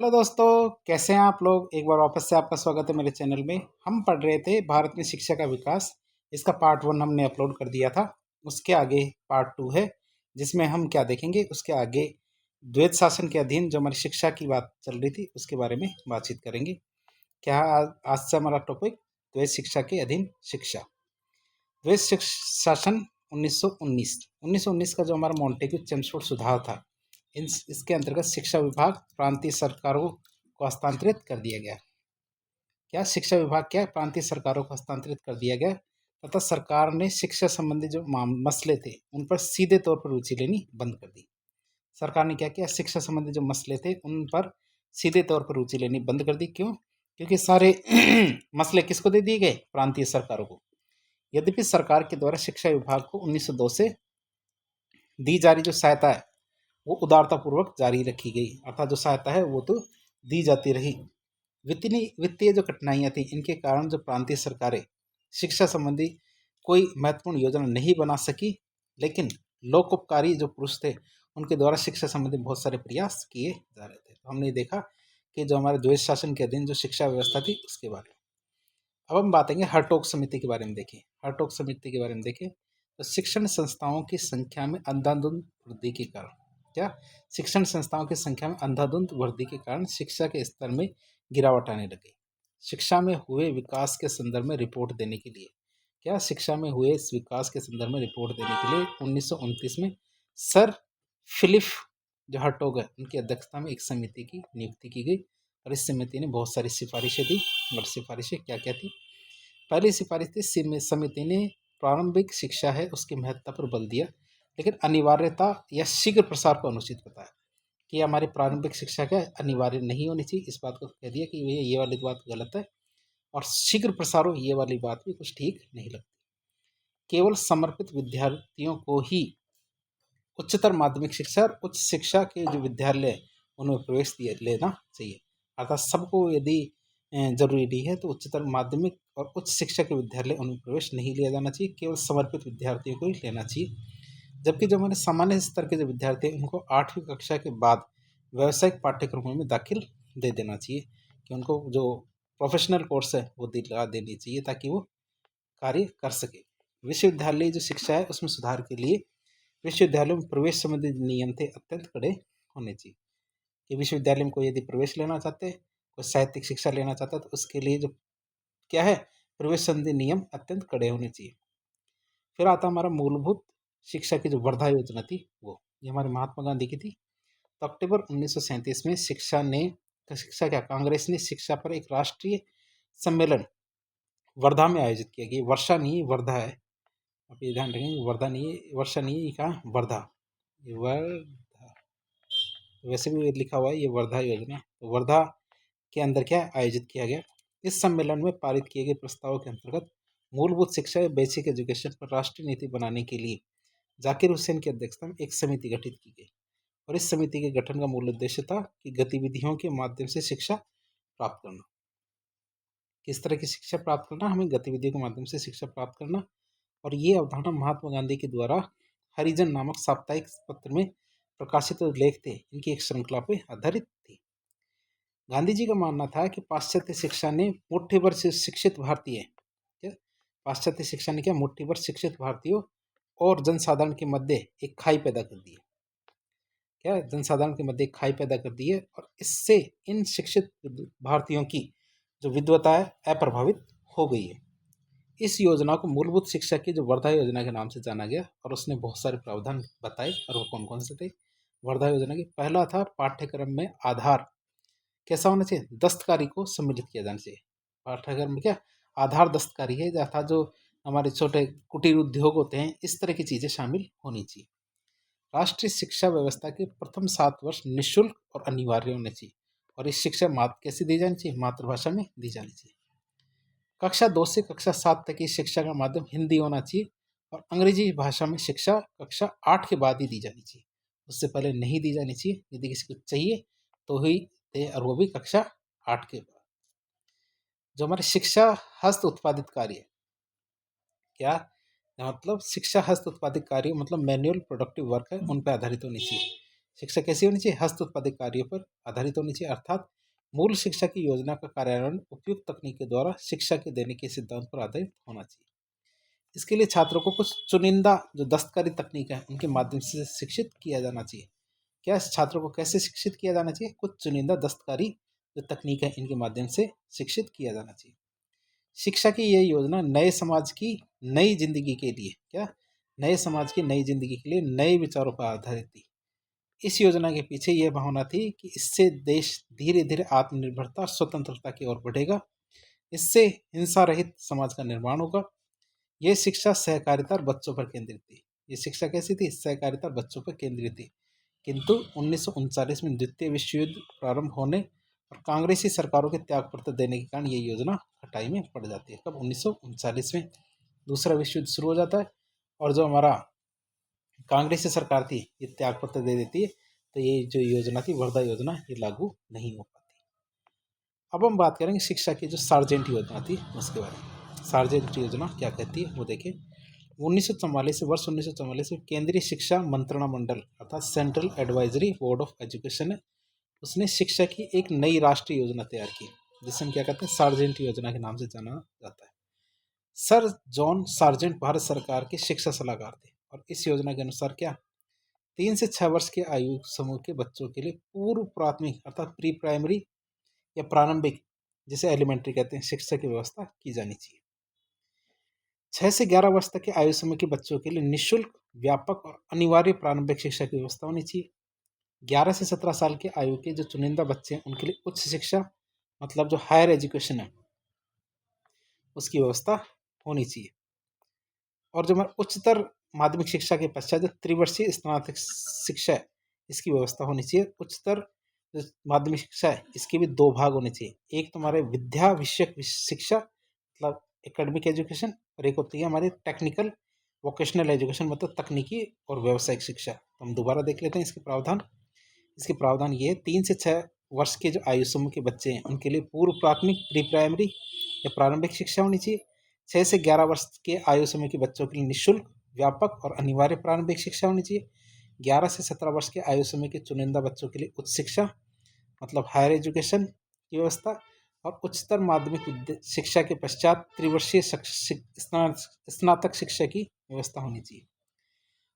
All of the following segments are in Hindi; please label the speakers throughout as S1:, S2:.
S1: हेलो दोस्तों, कैसे हैं आप लोग। एक बार वापस से आपका स्वागत है मेरे चैनल में। हम पढ़ रहे थे भारत में शिक्षा का विकास। इसका पार्ट 1 हमने अपलोड कर दिया था। उसके आगे पार्ट 2 है, जिसमें हम क्या देखेंगे। उसके आगे द्वैत शासन के अधीन जो हमारी शिक्षा की बात चल रही थी उसके बारे में बातचीत करेंगे। क्या आज से हमारा टॉपिक द्वैत शिक्षा के अधीन शिक्षा। द्वैत शासन 1919 1919 का जो हमारा मॉन्टेग्यू चेम्सफोर्ड सुधार था, इसके अंतर्गत शिक्षा विभाग प्रांतीय सरकारों को हस्तांतरित कर दिया गया। क्या शिक्षा विभाग क्या प्रांतीय सरकारों को हस्तांतरित कर दिया गया तथा सरकार ने शिक्षा संबंधी जो मसले थे उन पर सीधे तौर पर रुचि लेनी बंद कर दी। सरकार ने क्या किया, शिक्षा संबंधी जो मसले थे उन पर सीधे तौर पर रुचि लेनी बंद कर दी। क्यों? क्योंकि सारे मसले किसको दे दिए गए? प्रांतीय सरकारों को। यद्यपि सरकार के द्वारा शिक्षा विभाग को 1902 से दी जा रही जो सहायता है वो उदारतापूर्वक जारी रखी गई, अर्थात जो सहायता है वो तो दी जाती रही। वित्तीय जो कठिनाइयाँ थी, इनके कारण जो प्रांतीय सरकारें शिक्षा संबंधी कोई महत्वपूर्ण योजना नहीं बना सकी, लेकिन लोकोपकारी जो पुरुष थे उनके द्वारा शिक्षा संबंधी बहुत सारे प्रयास किए जा रहे थे। तो हमने देखा कि जो हमारे द्वैत शासन के अधीन जो शिक्षा व्यवस्था थी उसके बारे में। अब हम बातेंगे हरटोक समिति के बारे में। देखें, हरटोक समिति के बारे में देखें तो शिक्षण संस्थाओं की संख्या में अंधाधुंध वृद्धि के कारण क्या शिक्षण संस्थाओं की संख्या में अंधाधुंध वृद्धि के कारण शिक्षा के स्तर में गिरावट आने लगी। शिक्षा में हुए विकास के संदर्भ में रिपोर्ट देने के लिए शिक्षा में हुए इस विकास के संदर्भ में रिपोर्ट देने के लिए 1929 में सर फिलिप जो हर्टोग है उनकी अध्यक्षता में एक समिति की नियुक्ति की गई और इस समिति ने बहुत सारी सिफारिशें दी। और सिफारिशें क्या क्या थी? पहली सिफारिश थी, समिति ने प्रारंभिक शिक्षा है उसकी महत्ता पर बल दिया, लेकिन अनिवार्यता या शीघ्र प्रसार को अनुचित बताया कि हमारी प्रारंभिक शिक्षा क्या अनिवार्य नहीं होनी चाहिए। इस बात को कह दिया कि ये वाली बात गलत है, और शीघ्र प्रसार हो ये वाली बात भी कुछ ठीक नहीं लगती। केवल समर्पित विद्यार्थियों को ही उच्चतर माध्यमिक शिक्षा और उच्च शिक्षा के जो विद्यालय उनमें प्रवेश लेना चाहिए, अर्थात सबको यदि जरूरी है तो उच्चतर माध्यमिक और उच्च शिक्षा के विद्यालय उनमें प्रवेश नहीं लिया जाना चाहिए, केवल समर्पित विद्यार्थियों को ही लेना चाहिए। जबकि जो हमारे सामान्य स्तर के जो विद्यार्थी हैं उनको 8वीं कक्षा के बाद व्यावसायिक पाठ्यक्रमों में दाखिल दे देना चाहिए, कि उनको जो प्रोफेशनल कोर्स है वो दिला देनी चाहिए ताकि वो कार्य कर सके। विश्वविद्यालय जो शिक्षा है उसमें सुधार के लिए विश्वविद्यालयों में प्रवेश संबंधी नियम थे अत्यंत कड़े होने चाहिए, कि विश्वविद्यालय में कोई यदि प्रवेश लेना चाहते हैं, कोई साहित्यिक शिक्षा लेना चाहता है तो उसके लिए जो क्या है प्रवेश संबंधी नियम अत्यंत कड़े होने चाहिए। फिर आता हमारा मूलभूत शिक्षा की जो वर्धा योजना थी वो ये हमारे महात्मा गांधी की थी। तो अक्टूबर 1937 में शिक्षा क्या कांग्रेस ने शिक्षा पर एक राष्ट्रीय सम्मेलन वर्धा में आयोजित किया गया। वर्षा नहीं वर्धा है, आप ये ध्यान रखेंगे, वर्धा नहीं है, वर्षा नहीं है, ये कहा वर्धा, ये वर्धा वैसे भी लिखा हुआ है ये वर्धा योजना। तो वर्धा के अंदर क्या आयोजित किया गया। इस सम्मेलन में पारित किए गए प्रस्तावों के अंतर्गत मूलभूत शिक्षा या बेसिक एजुकेशन पर राष्ट्रीय नीति बनाने के लिए जाकिर हुसैन की अध्यक्षता में एक समिति गठित की गई, और इस समिति के गठन का मूल उद्देश्य था कि गतिविधियों के माध्यम से शिक्षा प्राप्त करना। किस तरह की शिक्षा प्राप्त करना? हमें गतिविधियों के माध्यम से शिक्षा प्राप्त करना। और ये अवधारणा महात्मा गांधी के द्वारा हरिजन नामक साप्ताहिक पत्र में प्रकाशित जो लेख थे इनकी एक श्रृंखला पर आधारित थी। गांधी जी का मानना था कि पाश्चात्य शिक्षा ने मुट्ठी भर से शिक्षित भारतीय क्या पाश्चात्य शिक्षा ने क्या मुट्ठी भर शिक्षित भारतीयों और जनसाधारण के मध्य एक खाई पैदा कर दी है। क्या जनसाधारण के मध्य एक खाई पैदा कर दी है, और इससे इन शिक्षित भारतीयों की जो विद्वता है अप्रभावित हो गई है। इस योजना को मूलभूत शिक्षा की जो वर्धा योजना के नाम से जाना गया, और उसने बहुत सारे प्रावधान बताए, और वो कौन कौन से थे वर्धा योजना के? पहला था पाठ्यक्रम में आधार कैसा होना चाहिए? दस्तकारी को सम्मिलित किया जाना चाहिए। पाठ्यक्रम में क्या आधार दस्तकारी है, अर्थात जो हमारे छोटे कुटीर उद्योग होते हैं इस तरह की चीज़ें शामिल होनी चाहिए। राष्ट्रीय शिक्षा व्यवस्था के प्रथम 7 वर्ष निःशुल्क और अनिवार्य होने चाहिए, और इस शिक्षा कैसे दी जानी चाहिए? मातृभाषा में दी जानी चाहिए। कक्षा 2 से कक्षा 7 तक की शिक्षा का माध्यम हिंदी होना चाहिए, और अंग्रेजी भाषा में शिक्षा कक्षा 8 के बाद ही दी जानी चाहिए, उससे पहले नहीं दी जानी चाहिए। यदि किसी को चाहिए तो ही दे, और वो भी कक्षा 8 के बाद। जो हमारी शिक्षा हस्त उत्पादित कार्य क्या मतलब शिक्षा हस्त उत्पादित कार्य मतलब मैनुअल प्रोडक्टिव वर्क है, उन पर आधारित होनी चाहिए। शिक्षा कैसी होनी चाहिए? हस्त उत्पादित कार्यों पर आधारित होनी चाहिए, अर्थात मूल शिक्षा की योजना का कार्यान्वयन उपयुक्त तकनीक के द्वारा शिक्षा के देने के सिद्धांत पर आधारित होना चाहिए। इसके लिए छात्रों को कुछ चुनिंदा जो दस्तकारी तकनीक है उनके माध्यम से शिक्षित किया जाना चाहिए। क्या छात्रों को कैसे शिक्षित किया जाना चाहिए? कुछ चुनिंदा दस्तकारी जो तकनीक है इनके माध्यम से शिक्षित किया जाना चाहिए। शिक्षा की यह योजना नए समाज की नई जिंदगी के लिए क्या नए समाज की नई जिंदगी के लिए नए विचारों पर आधारित थी। इस योजना के पीछे यह भावना थी कि इससे देश धीरे धीरे आत्मनिर्भरता और स्वतंत्रता की ओर बढ़ेगा। इससे हिंसा रहित समाज का निर्माण होगा। यह शिक्षा सहकारिता और बच्चों पर केंद्रित थी। ये शिक्षा कैसी थी? सहकारिता और बच्चों पर केंद्रित थी। किंतु 1939 में द्वितीय विश्व युद्ध प्रारंभ होने और कांग्रेसी सरकारों के त्यागपत्र देने के कारण ये योजना खटाई में पड़ जाती है। कब? 1939 में दूसरा विश्व युद्ध शुरू हो जाता है और जो हमारा कांग्रेसी सरकार थी ये त्यागपत्र दे देती है, तो ये जो योजना थी वर्धा योजना ये लागू नहीं हो पाती। अब हम बात करेंगे शिक्षा की जो सार्जेंट योजना थी उसके बारे में। सार्जेंट योजना क्या कहती है वो देखें। 1944 में केंद्रीय शिक्षा मंत्रणा मंडल अर्थात central advisory board of education है, उसने शिक्षा की एक नई राष्ट्रीय योजना तैयार की जिसे हम क्या कहते हैं? सार्जेंट योजना के नाम से जाना जाता है। सर जॉन सार्जेंट भारत सरकार के शिक्षा सलाहकार थे और इस योजना के अनुसार क्या 3 से 6 वर्ष के आयु समूह के बच्चों के लिए पूर्व प्राथमिक अर्थात प्री प्राइमरी या प्रारंभिक जिसे एलिमेंट्री कहते हैं शिक्षा की व्यवस्था की जानी चाहिए। 6 से 11 वर्ष तक के आयु समूह के बच्चों के लिए निःशुल्क व्यापक और अनिवार्य प्रारंभिक शिक्षा की व्यवस्था होनी चाहिए। 11 से 17 साल के आयु के जो चुनिंदा बच्चे हैं उनके लिए उच्च शिक्षा मतलब जो हायर एजुकेशन है उसकी व्यवस्था होनी चाहिए। और जो हमारे उच्चतर माध्यमिक शिक्षा के पश्चात जो त्रिवर्षीय स्नातक शिक्षा है इसकी व्यवस्था होनी चाहिए। उच्चतर जो माध्यमिक शिक्षा है इसके भी 2 भाग होने चाहिए। एक तुम्हारे विद्या विषयक शिक्षा मतलब एकेडमिक एजुकेशन और एक होती है हमारी टेक्निकल वोकेशनल एजुकेशन मतलब तकनीकी और व्यावसायिक शिक्षा। तो हम दोबारा देख लेते हैं इसके प्रावधान। इसके प्रावधान ये है 3 से 6 वर्ष के जो आयु समूह के बच्चे हैं उनके लिए पूर्व प्राथमिक प्री प्राइमरी या प्रारंभिक शिक्षा होनी चाहिए। 6 से 11 वर्ष के आयु समूह के बच्चों के लिए निःशुल्क व्यापक और अनिवार्य प्रारंभिक शिक्षा होनी चाहिए। 11 से 17 वर्ष के आयु समूह के चुनिंदा बच्चों के लिए उच्च शिक्षा मतलब हायर एजुकेशन की व्यवस्था और उच्चतर माध्यमिक शिक्षा के पश्चात त्रिवर्षीय स्नातक शिक्षा की व्यवस्था होनी चाहिए।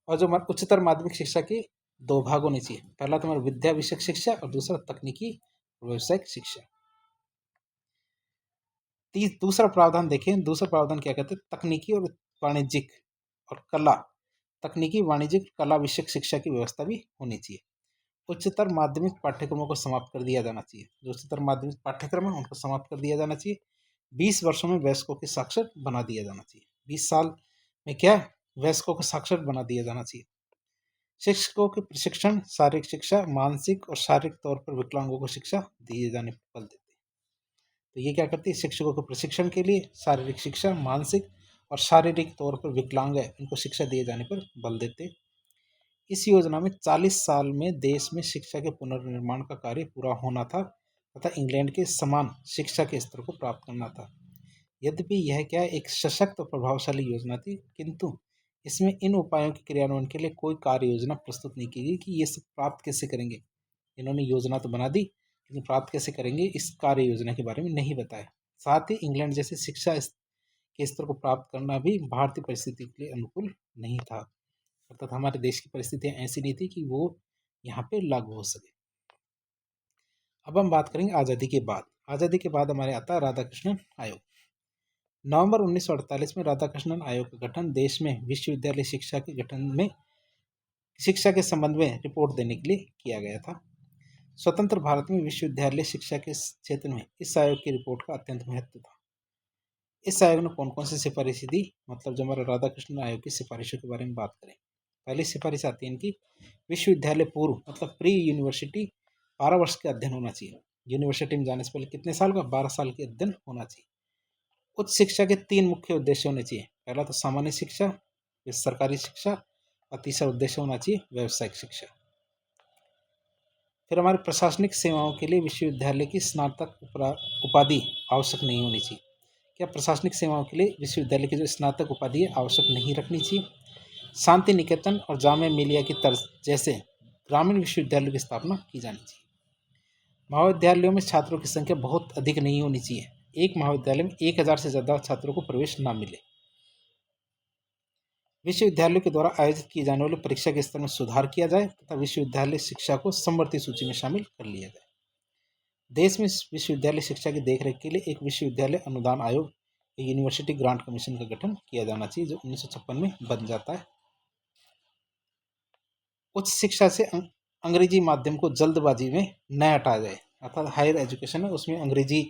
S1: और जो हमारे उच्चतर माध्यमिक शिक्षा के 2 भाग होने चाहिए। पहला तुम्हारा विद्या विषयक शिक्षा और दूसरा तकनीकी व्यावसायिक शिक्षा। दूसरा प्रावधान देखें। दूसरा प्रावधान क्या कहते हैं? तकनीकी और वाणिज्यिक और कला तकनीकी वाणिज्यिक कला विषयक शिक्षा की व्यवस्था भी होनी चाहिए। उच्चतर माध्यमिक पाठ्यक्रमों को समाप्त कर दिया जाना चाहिए। जो उच्चतर माध्यमिक पाठ्यक्रम है उनको समाप्त कर दिया जाना चाहिए। 20 वर्षों में वयस्कों के साक्षर बना दिया जाना चाहिए। 20 साल में क्या वयस्कों को साक्षर बना दिया जाना चाहिए। शिक्षकों के प्रशिक्षण शारीरिक शिक्षा मानसिक और शारीरिक तौर पर विकलांगों को शिक्षा दिए जाने पर बल देते हैं। तो ये क्या करती है? शिक्षकों के प्रशिक्षण के लिए शारीरिक शिक्षा मानसिक और शारीरिक तौर पर विकलांग है इनको शिक्षा दिए जाने पर बल देते। इस योजना में 40 साल में देश में शिक्षा के पुनर्निर्माण का कार्य पूरा होना था तथा इंग्लैंड के समान शिक्षा के स्तर को प्राप्त करना था। यद्यपि यह क्या एक सशक्त और प्रभावशाली योजना थी, किंतु इसमें इन उपायों के क्रियान्वयन के लिए कोई कार्य योजना प्रस्तुत नहीं की गई कि ये सब प्राप्त कैसे करेंगे। इन्होंने योजना तो बना दी लेकिन प्राप्त कैसे करेंगे इस कार्य योजना के बारे में नहीं बताया। साथ ही इंग्लैंड जैसे शिक्षा के स्तर को प्राप्त करना भी भारतीय परिस्थिति के लिए अनुकूल नहीं था, अर्थात हमारे देश की परिस्थितियाँ ऐसी नहीं थी कि वो यहाँ पे लागू हो सके। अब हम बात करेंगे आज़ादी के बाद। आज़ादी के बाद हमारे आता है राधाकृष्णन आयोग। नवंबर 1948 में राधाकृष्णन आयोग का गठन देश में विश्वविद्यालय शिक्षा के गठन में शिक्षा के संबंध में रिपोर्ट देने के लिए किया गया था। स्वतंत्र भारत में विश्वविद्यालय शिक्षा के क्षेत्र में इस आयोग की रिपोर्ट का अत्यंत महत्व था। इस आयोग ने कौन कौन सी सिफारिशें दी, मतलब जो हमारा राधाकृष्णन आयोग की सिफारिशों के बारे में बात करें। पहली सिफारिश आती है इनकी विश्वविद्यालय पूर्व मतलब प्री यूनिवर्सिटी 12 वर्ष का अध्ययन होना चाहिए। यूनिवर्सिटी में जाने से पहले कितने साल का? 12 साल के अध्ययन होना चाहिए। उच्च शिक्षा के 3 मुख्य उद्देश्य होने चाहिए। पहला तो सामान्य शिक्षा, फिर सरकारी शिक्षा और तीसरा उद्देश्य होना चाहिए व्यावसायिक शिक्षा। फिर हमारे प्रशासनिक सेवाओं के लिए विश्वविद्यालय की स्नातक उपाधि आवश्यक नहीं होनी चाहिए। क्या प्रशासनिक सेवाओं के लिए विश्वविद्यालय की जो स्नातक उपाधि है आवश्यक नहीं रखनी चाहिए। शांति निकेतन और जामिया मिलिया की तर्ज जैसे ग्रामीण विश्वविद्यालयों की स्थापना की जानी चाहिए। महाविद्यालयों में छात्रों की संख्या बहुत अधिक नहीं होनी चाहिए। एक महाविद्यालय में 1000 से ज़्यादा छात्रों को प्रवेश ना मिले। विश्वविद्यालयों के द्वारा आयोजित की जाने वाली परीक्षा के स्तर में सुधार किया जाए तथा विश्वविद्यालय शिक्षा को समवर्ती सूची में शामिल कर लिया जाए। देश में विश्वविद्यालय शिक्षा की देखरेख के लिए एक विश्वविद्यालय अनुदान आयोग, यूनिवर्सिटी ग्रांट कमीशन का गठन किया जाना चाहिए, जो 1956 में बन जाता है। उच्च शिक्षा से अंग्रेजी माध्यम को जल्दबाजी में न हटाया जाए, अर्थात हायर एजुकेशन है उसमें अंग्रेजी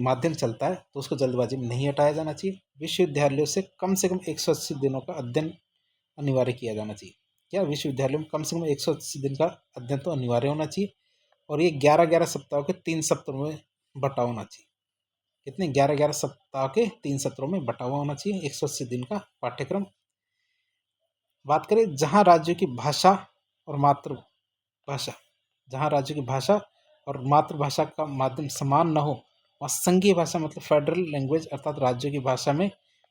S1: माध्यम चलता है तो उसको जल्दबाजी में नहीं हटाया जाना चाहिए। विश्वविद्यालयों से कम 180 दिनों का अध्ययन अनिवार्य किया जाना चाहिए। क्या विश्वविद्यालयों में कम से कम 180 दिन का अध्ययन तो अनिवार्य होना चाहिए और ये 11-11 सप्ताह के 3 सत्रों में बटा होना चाहिए। कितने? 11-11 सप्ताह के 3 सत्रों में बटा हुआ होना चाहिए 180 दिन का पाठ्यक्रम। बात करें जहाँ राज्यों की भाषा और मातृभाषा, जहाँ राज्यों की भाषा और मातृभाषा का माध्यम समान न हो, वहाँ संघीय भाषा मतलब फेडरल लैंग्वेज अर्थात राज्यों की भाषा में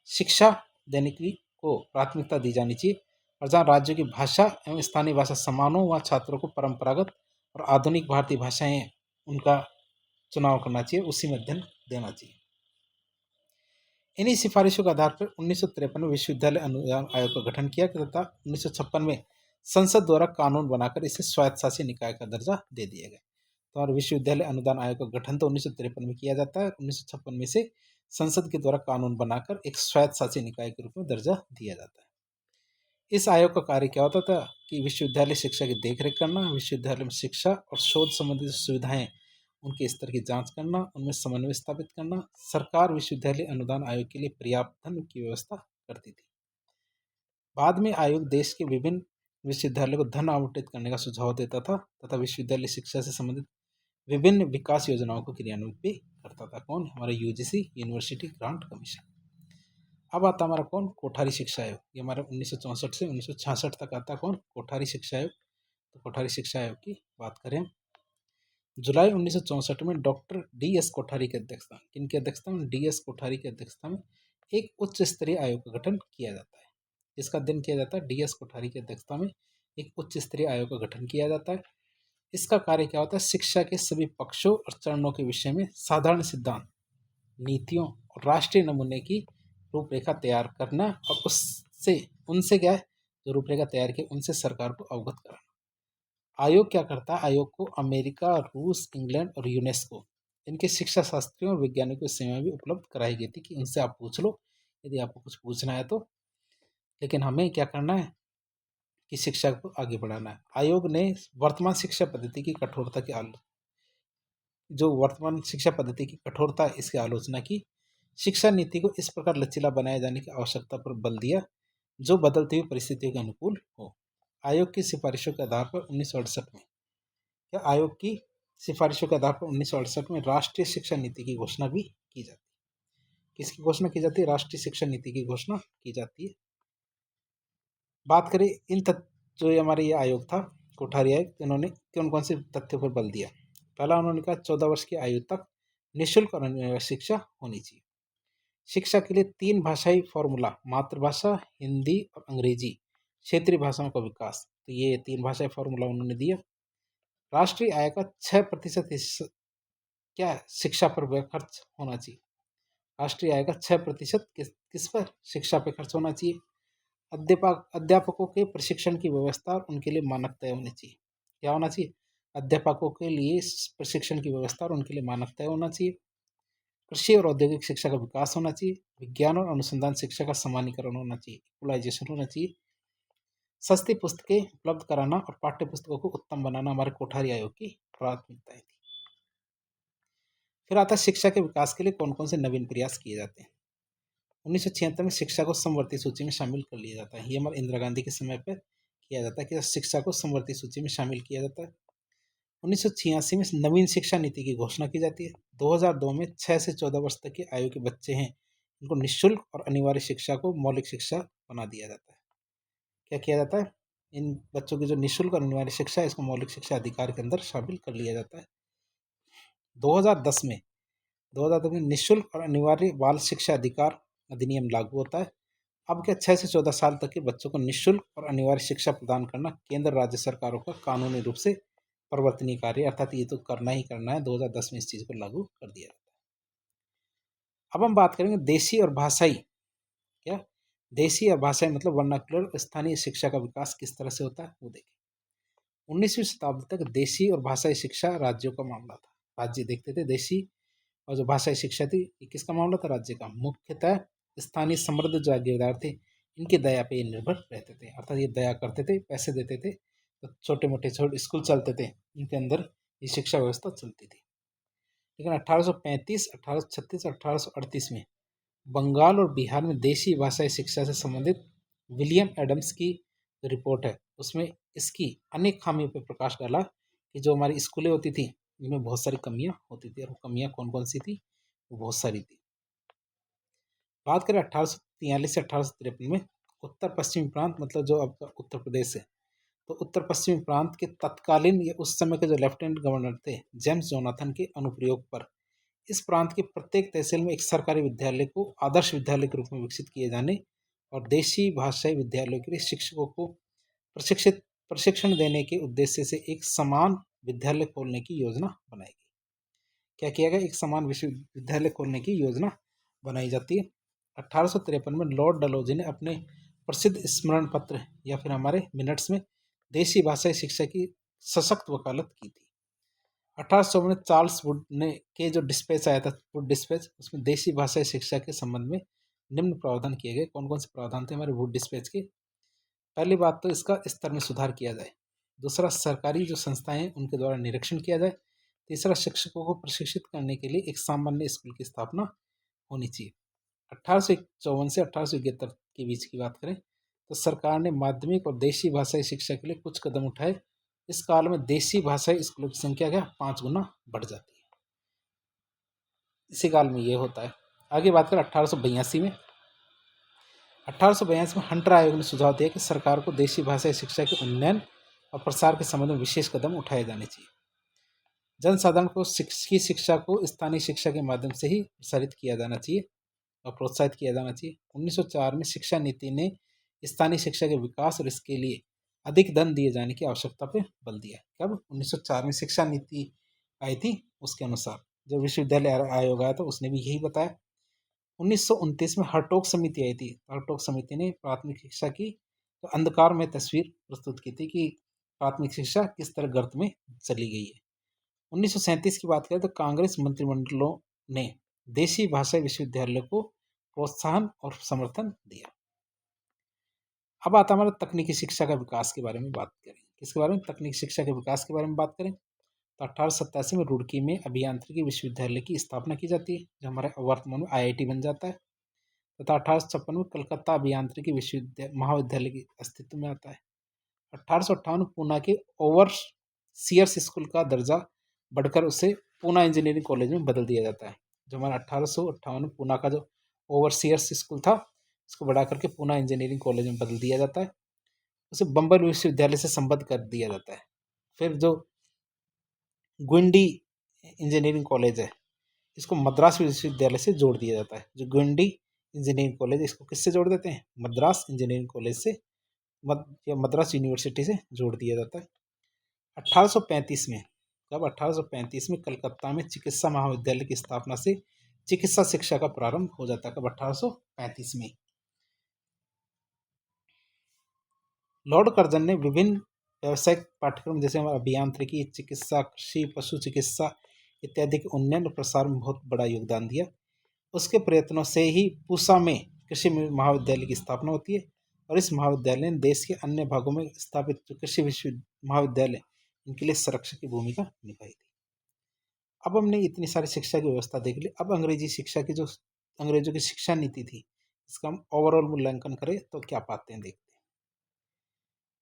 S1: शिक्षा देने की को प्राथमिकता दी जानी चाहिए। और जहाँ राज्यों की भाषा एवं स्थानीय भाषा समान हो, वहाँ छात्रों को परंपरागत और आधुनिक भारतीय भाषाएं उनका चुनाव करना चाहिए, उसी में अध्ययन देना चाहिए। इन्हीं सिफारिशों के आधार पर 1953 में विश्वविद्यालय अनुदान आयोग का गठन किया तथा 1956 में संसद द्वारा कानून बनाकर इसे स्वायत्तशासी निकाय का दर्जा दे दिया गया। तो और विश्वविद्यालय अनुदान आयोग का गठन तो 1953 में किया जाता है, 1956 में से संसद के द्वारा कानून बनाकर एक स्वायत्तशासी निकाय के रूप में दर्जा दिया जाता है। इस आयोग का कार्य क्या होता था कि विश्वविद्यालय शिक्षा की देखरेख करना, विश्वविद्यालय में शिक्षा और शोध संबंधित सुविधाएं उनके स्तर की जांच करना, उनमें समन्वय स्थापित करना। सरकार विश्वविद्यालय अनुदान आयोग के लिए पर्याप्त धन की व्यवस्था करती थी। बाद में आयोग देश के विभिन्न विश्वविद्यालयों को धन आवंटित करने का सुझाव देता था तथा विश्वविद्यालय शिक्षा से संबंधित विभिन्न विकास योजनाओं को क्रियान्वित भी करता था। कौन? हमारा यूजीसी, यूनिवर्सिटी ग्रांट कमीशन। अब आता हमारा कौन? कोठारी शिक्षा आयोग। ये हमारा 1964 से 1966 तक आता कौन? कोठारी शिक्षा आयोग। तो कोठारी शिक्षा आयोग की बात करें, जुलाई 1964 में डॉक्टर डी.एस. कोठारी की अध्यक्षता, किनकी अध्यक्षता में? डी.एस. कोठारी की अध्यक्षता में एक उच्च स्तरीय आयोग का गठन किया जाता है। इसका अध्ययन किया जाता है डी.एस. कोठारी की अध्यक्षता में एक उच्च स्तरीय आयोग का गठन किया जाता है। इसका कार्य क्या होता है? शिक्षा के सभी पक्षों और चरणों के विषय में साधारण सिद्धांत, नीतियों और राष्ट्रीय नमूने की रूपरेखा तैयार करना और उससे उनसे क्या है, जो रूपरेखा तैयार की उनसे सरकार को अवगत कराना। आयोग क्या करता है? आयोग को अमेरिका, रूस, इंग्लैंड और यूनेस्को इनके शिक्षा शास्त्रियों और वैज्ञानिकों की सेवाएं भी उपलब्ध कराई गई थी कि उनसे आप पूछ लो यदि आपको कुछ पूछना है तो। लेकिन हमें क्या करना है कि शिक्षा को आगे बढ़ाना है। आयोग ने वर्तमान शिक्षा पद्धति की कठोरता की जो वर्तमान शिक्षा पद्धति की कठोरता है इसकी आलोचना की। शिक्षा नीति को इस प्रकार लचीला बनाए जाने की आवश्यकता पर बल दिया जो बदलती हुई परिस्थितियों के अनुकूल हो। आयोग की सिफारिशों के आधार पर 1968 में क्या आयोग की सिफारिशों के आधार पर 1968 में राष्ट्रीय शिक्षा नीति की घोषणा भी की जाती है। किसकी घोषणा की जाती है? राष्ट्रीय शिक्षा नीति की घोषणा की जाती है। बात करें इन जो हमारे ये आयोग था कोठारी आयोग, इन्होंने कौन कौन से तथ्यों पर बल दिया? पहला उन्होंने कहा 14 वर्ष की आयु तक निःशुल्क और अनिवार्य शिक्षा होनी चाहिए। शिक्षा के लिए 3 भाषाई फॉर्मूला, मातृभाषा, हिंदी और अंग्रेजी, क्षेत्रीय भाषाओं का विकास, तो ये 3 भाषाई फॉर्मूला उन्होंने दिया। राष्ट्रीय आय का 6% हिस्सा क्या है? शिक्षा पर खर्च होना चाहिए। राष्ट्रीय आय का 6% किस पर? शिक्षा पर खर्च होना चाहिए। अध्यापकों के प्रशिक्षण की व्यवस्था और उनके लिए मानक तय होने चाहिए। क्या होना चाहिए? अध्यापकों के लिए प्रशिक्षण की व्यवस्था और उनके लिए मानक तय होना चाहिए। कृषि और औद्योगिक शिक्षा का विकास होना चाहिए। विज्ञान और अनुसंधान शिक्षा का समानीकरण होना चाहिए, इक्वलाइजेशन होना चाहिए। सस्ती पुस्तकें उपलब्ध कराना और पाठ्य पुस्तकों को उत्तम बनाना हमारे कोठारी आयोग की प्राथमिकताएं थी। फिर आता है शिक्षा के विकास के लिए कौन कौन से नवीन प्रयास किए जाते हैं। 1976 में शिक्षा को समवर्ती सूची में शामिल कर लिया जाता है। ये हमारे इंदिरा गांधी के समय पर किया जाता है कि शिक्षा को समवर्ती सूची में शामिल किया जाता है। 1986 में नवीन शिक्षा नीति की घोषणा की जाती है। 2002 में 6 से 14 वर्ष तक की आयु के बच्चे हैं उनको निःशुल्क और अनिवार्य शिक्षा को मौलिक शिक्षा बना दिया जाता है। क्या किया जाता है? इन बच्चों की जो निःशुल्क और अनिवार्य शिक्षा है इसको मौलिक शिक्षा अधिकार के अंदर शामिल कर लिया जाता है। 2010 में 2010 में निःशुल्क और अनिवार्य बाल शिक्षा अधिकार अधिनियम लागू होता है। अब क्या 6 से 14 साल तक के बच्चों को निःशुल्क और अनिवार्य शिक्षा प्रदान करना केंद्र राज्य सरकारों का कानूनी रूप से प्रवर्तनीय कार्य, अर्थात ये तो करना ही करना है। 2010 में इस चीज़ को लागू कर दिया जाता है। अब हम बात करेंगे देशी और भाषाई। क्या देशी और भाषाई मतलब वर्नाक्युलर स्थानीय शिक्षा का विकास किस तरह से होता है वो देखें। 19वीं शताब्दी तक देशी और भाषाई शिक्षा राज्यों का मामला था। राज्य देखते थे देशी, और जो भाषाई शिक्षा थी ये किसका मामला था? राज्य का। मुख्यतः स्थानीय समृद्ध जागीरदार थे, इनकी दया पे ये निर्भर रहते थे, अर्थात ये दया करते थे, पैसे देते थे, तो छोटे मोटे स्कूल चलते थे, इनके अंदर ये शिक्षा व्यवस्था चलती थी। लेकिन 1835, 1836 और 1838 में बंगाल और बिहार में देशी भाषाई शिक्षा से संबंधित विलियम एडम्स की रिपोर्ट है, उसमें इसकी अनेक खामियों पर प्रकाश डाला कि जो हमारी स्कूलें होती थी इनमें बहुत सारी कमियां होती थी, और वो कमियां कौन कौन सी थी? वो बहुत सारी थी। बात करें 1843 से 1853 में, उत्तर पश्चिमी प्रांत मतलब जो अब उत्तर प्रदेश है, तो उत्तर पश्चिमी प्रांत के तत्कालीन या उस समय के जो लेफ्टिनेंट गवर्नर थे जेम्स जोनाथन के अनुप्रयोग पर इस प्रांत के प्रत्येक तहसील में एक सरकारी विद्यालय को आदर्श विद्यालय के रूप में विकसित किए जाने और देशी भाषाई विद्यालयों के लिए शिक्षकों को प्रशिक्षण देने के उद्देश्य से एक समान विद्यालय खोलने की योजना बनाई गई। क्या किया गया? एक समान विश्वविद्यालय खोलने की योजना बनाई जाती है। 1853 में लॉर्ड डलहौजी ने अपने प्रसिद्ध स्मरण पत्र या फिर हमारे मिनट्स में देशी भाषाई शिक्षा की सशक्त वकालत की थी। 1800 में चार्ल्स वुड ने के जो डिस्पैच आया था, वुड डिस्पैच, उसमें देशी भाषाई शिक्षा के संबंध में निम्न प्रावधान किए गए। कौन कौन से प्रावधान थे हमारे वुड डिस्पैच के? पहली बात तो इसका स्तर में सुधार किया जाए। दूसरा, सरकारी जो संस्थाएं हैं उनके द्वारा निरीक्षण किया जाए। तीसरा, शिक्षकों को प्रशिक्षित करने के लिए एक सामान्य स्कूल की स्थापना होनी चाहिए। 1854 से 1871 के बीच की बात करें तो सरकार ने माध्यमिक और देशी भाषाई शिक्षा के लिए कुछ कदम उठाए। इस काल में देशी भाषाई स्कूलों की संख्या क्या 5 गुना बढ़ जाती है। इसी काल में ये होता है। आगे बात करें 1882 में, 1882 में हंटर आयोग ने सुझाव दिया कि सरकार को देशी भाषाई शिक्षा के उन्नयन और प्रसार के संबंध में विशेष कदम उठाए जाने चाहिए। जनसाधारण को शिक्षा को स्थानीय शिक्षा के माध्यम से ही प्रसारित किया जाना चाहिए और प्रोत्साहित किया जाना चाहिए। 1904 में शिक्षा नीति ने स्थानीय शिक्षा के विकास और इसके लिए अधिक धन दिए जाने की आवश्यकता पर बल दिया। कब? 1904 में शिक्षा नीति आई थी, उसके अनुसार जो विश्वविद्यालय आयोग आया था उसने भी यही बताया। 1929 में हरटोक समिति आई थी। हरटोक समिति ने प्राथमिक शिक्षा की तो अंधकार में तस्वीर प्रस्तुत की थी कि प्राथमिक शिक्षा किस तरह गर्त में चली गई है। 1937 की बात करें तो कांग्रेस मंत्रिमंडलों ने देशी भाषा विश्वविद्यालय को प्रोत्साहन और समर्थन दिया। अब आता हमारा तकनीकी शिक्षा का विकास के बारे में बात करें। किसके बारे में? तकनीकी शिक्षा के विकास के बारे में बात करें तो 1887 में रुड़की में अभियांत्रिकी विश्वविद्यालय की स्थापना की जाती है, जो हमारे वर्तमान में IIT बन जाता है। तथा 1856 में कलकत्ता अभियांत्रिकी महाविद्यालय के अस्तित्व में आता है। 1858 में पूना के ओवरसियर्स स्कूल का दर्जा बढ़कर उसे पूना इंजीनियरिंग कॉलेज में बदल दिया जाता है। जो हमारा 1858 में पूना का जो ओवरसियर्स स्कूल था उसको बढ़ा करके पूना इंजीनियरिंग कॉलेज में बदल दिया जाता है। उसे बम्बई विश्वविद्यालय से संबद्ध कर दिया जाता है। फिर जो गुंडी इंजीनियरिंग कॉलेज है इसको मद्रास विश्वविद्यालय से जोड़ दिया जाता है। जो गुंडी इंजीनियरिंग कॉलेज इसको किससे जोड़ देते हैं? मद्रास इंजीनियरिंग कॉलेज से या मद्रास यूनिवर्सिटी से जोड़ दिया जाता है। 1835 में, कब? 1835 में कलकत्ता में चिकित्सा महाविद्यालय की स्थापना से चिकित्सा शिक्षा का प्रारंभ हो जाता है। कब? 1835 में। लॉर्ड कर्जन ने विभिन्न व्यावसायिक पाठ्यक्रम जैसे अभियांत्रिकी, चिकित्सा, कृषि, पशु चिकित्सा इत्यादि के उन्नयन और प्रसार में बहुत बड़ा योगदान दिया। उसके प्रयत्नों से ही पूसा में कृषि महाविद्यालय की स्थापना होती है और इस महाविद्यालय ने देश के अन्य भागों में स्थापित जो कृषि महाविद्यालय इनके लिए संरक्षक की भूमिका निभाई थी। अब हमने इतनी सारी शिक्षा की व्यवस्था देख ली। अब अंग्रेजी शिक्षा की जो अंग्रेजों की शिक्षा नीति थी इसका हम ओवरऑल मूल्यांकन करें तो क्या पाते हैं, देखते हैं।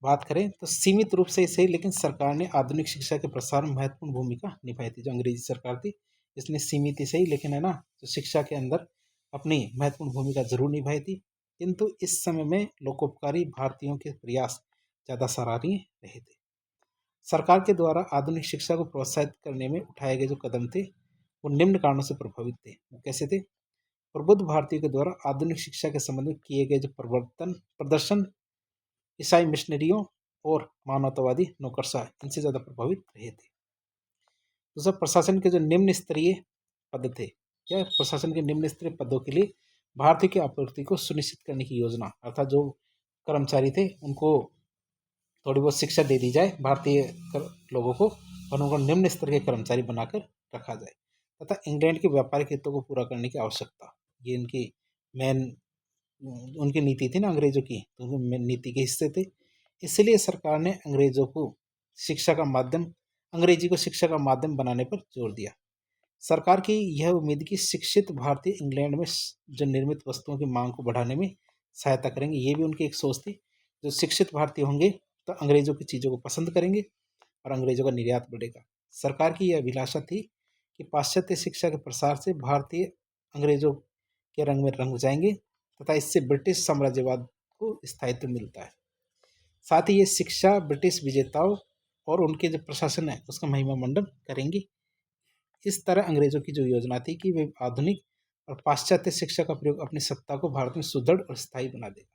S1: बात करें तो सीमित रूप से सही, लेकिन सरकार ने आधुनिक शिक्षा के प्रसार में महत्वपूर्ण भूमिका निभाई थी। जो अंग्रेजी सरकार थी इसने सीमित ही सही, लेकिन है ना, जो शिक्षा के अंदर अपनी महत्वपूर्ण भूमिका जरूर निभाई थी। किंतु इस समय में लोकोपकारी भारतीयों के प्रयास ज़्यादा सराहनीय रहे थे। सरकार के द्वारा आधुनिक शिक्षा को प्रोत्साहित करने में उठाए गए जो कदम थे वो निम्न कारणों से प्रभावित थे। वो कैसे थे? प्रबुद्ध भारतीयों के द्वारा आधुनिक शिक्षा के संबंध में किए गए जो प्रदर्शन ईसाई मिशनरियों और मानवतावादी नौकरशाह इनसे ज़्यादा प्रभावित रहे थे। दूसरा, प्रशासन के जो निम्न स्तरीय पद थे, क्या प्रशासन के निम्न स्तरीय पदों के लिए भारतीय की आपूर्ति को सुनिश्चित करने की योजना, अर्थात जो कर्मचारी थे उनको थोड़ी बहुत शिक्षा दे दी जाए भारतीय लोगों को और उनको निम्न स्तर के कर्मचारी बनाकर रखा जाए, तथा इंग्लैंड के व्यापारिक हितों को पूरा करने की आवश्यकता, ये इनकी मेन उनकी नीति थी ना अंग्रेजों की, तो उनकी नीति के हिस्से थे। इसलिए सरकार ने अंग्रेजी को शिक्षा का माध्यम बनाने पर जोर दिया। सरकार की यह उम्मीद कि शिक्षित भारतीय इंग्लैंड में जो निर्मित वस्तुओं की मांग को बढ़ाने में सहायता करेंगे, ये भी उनकी एक सोच थी। जो शिक्षित भारतीय होंगे तो अंग्रेजों की चीज़ों को पसंद करेंगे और अंग्रेजों का निर्यात बढ़ेगा। सरकार की यह अभिलाषा थी कि पाश्चात्य शिक्षा के प्रसार से भारतीय अंग्रेजों के रंग में रंग जाएंगे तथा इससे ब्रिटिश साम्राज्यवाद को स्थायित्व मिलता है। साथ ही ये शिक्षा ब्रिटिश विजेताओं और उनके जो प्रशासन है उसका महिमा मंडन करेंगी। इस तरह अंग्रेजों की जो योजना थी कि वे आधुनिक और पाश्चात्य शिक्षा का प्रयोग अपनी सत्ता को भारत में सुदृढ़ और स्थायी बना देगा।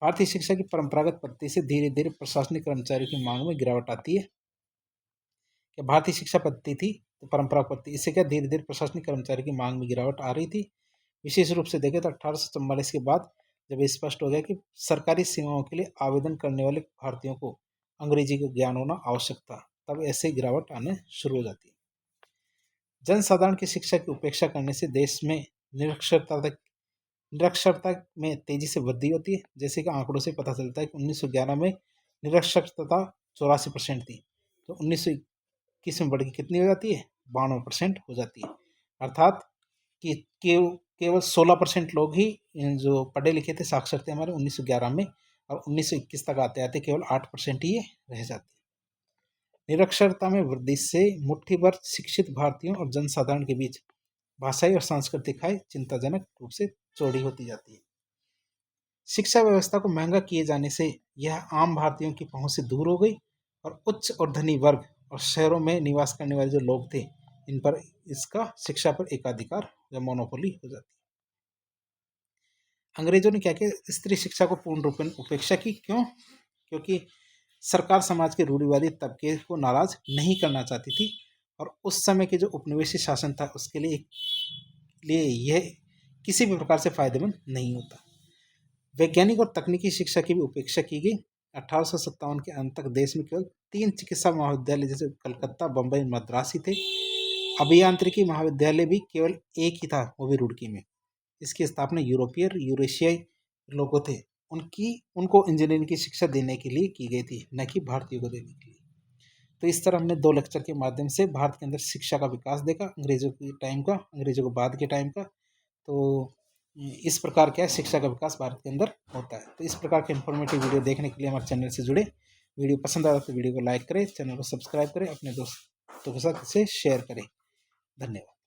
S1: भारतीय शिक्षा की परंपरागत पद्धति से धीरे धीरे प्रशासनिक कर्मचारियों की मांग में गिरावट आती है। क्या भारतीय शिक्षा पद्धति थी तो परंपरागत पद्धति, इससे क्या धीरे धीरे प्रशासनिक कर्मचारियों की मांग में गिरावट आ रही थी। विशेष रूप से देखें तो 1844 के बाद जब ये स्पष्ट हो गया कि सरकारी सेवाओं के लिए आवेदन करने वाले भारतीयों को अंग्रेजी का ज्ञान होना आवश्यक था, तब ऐसे गिरावट आने शुरू हो जाती है। जनसाधारण की शिक्षा की उपेक्षा करने से देश में निरक्षरता में तेजी से वृद्धि होती है। जैसे कि आंकड़ों से पता चलता है कि 1911 में निरक्षरता 84% थी, तो 1921 में बढ़ के कितनी हो जाती है, 92% हो जाती है। अर्थात कि केवल 16% लोग ही जो पढ़े लिखे थे, साक्षर थे हमारे 1911 में, और 1921 तक आते आते केवल 8% ही ये रह जाते। निरक्षरता में वृद्धि से मुट्ठी भर शिक्षित भारतीयों और जनसाधारण के बीच भाषाई और सांस्कृतिक खाई चिंताजनक रूप से चौड़ी होती जाती है। शिक्षा व्यवस्था को महंगा किए जाने से यह आम भारतीयों की पहुंच से दूर हो गई और उच्च और धनी वर्ग और शहरों में निवास करने वाले जो लोग थे, इन पर इसका शिक्षा पर एकाधिकार या मोनोपोली हो जाती है। अंग्रेजों ने क्या किया, स्त्री शिक्षा को पूर्ण रूप में उपेक्षा की। क्यों? क्योंकि सरकार समाज के रूढ़िवादी तबके को नाराज नहीं करना चाहती थी और उस समय के जो उपनिवेशी शासन था उसके लिए यह किसी भी प्रकार से फायदेमंद नहीं होता। वैज्ञानिक और तकनीकी शिक्षा की भी उपेक्षा की गई। 1857 के अंत तक देश में केवल 3 चिकित्सा महाविद्यालय जैसे कलकत्ता, बम्बई, मद्रास ही थे। अभियांत्रिकी महाविद्यालय भी केवल एक ही था, वो भी रुड़की में। इसकी स्थापना यूरेशियाई लोगों थे, उनको इंजीनियरिंग की शिक्षा देने के लिए की गई थी, न कि भारतीयों को देने के लिए। तो इस तरह हमने 2 लेक्चर के माध्यम से भारत के अंदर शिक्षा का विकास देखा, अंग्रेजों के टाइम का, अंग्रेजों के बाद के टाइम का। तो इस प्रकार क्या है, शिक्षा का विकास भारत के अंदर होता है। तो इस प्रकार के इन्फॉर्मेटिव वीडियो देखने के लिए हमारे चैनल से जुड़े। वीडियो पसंद आया तो वीडियो को लाइक करें, चैनल को सब्सक्राइब करें, अपने दोस्तों के साथ इसे शेयर करें। धन्यवाद।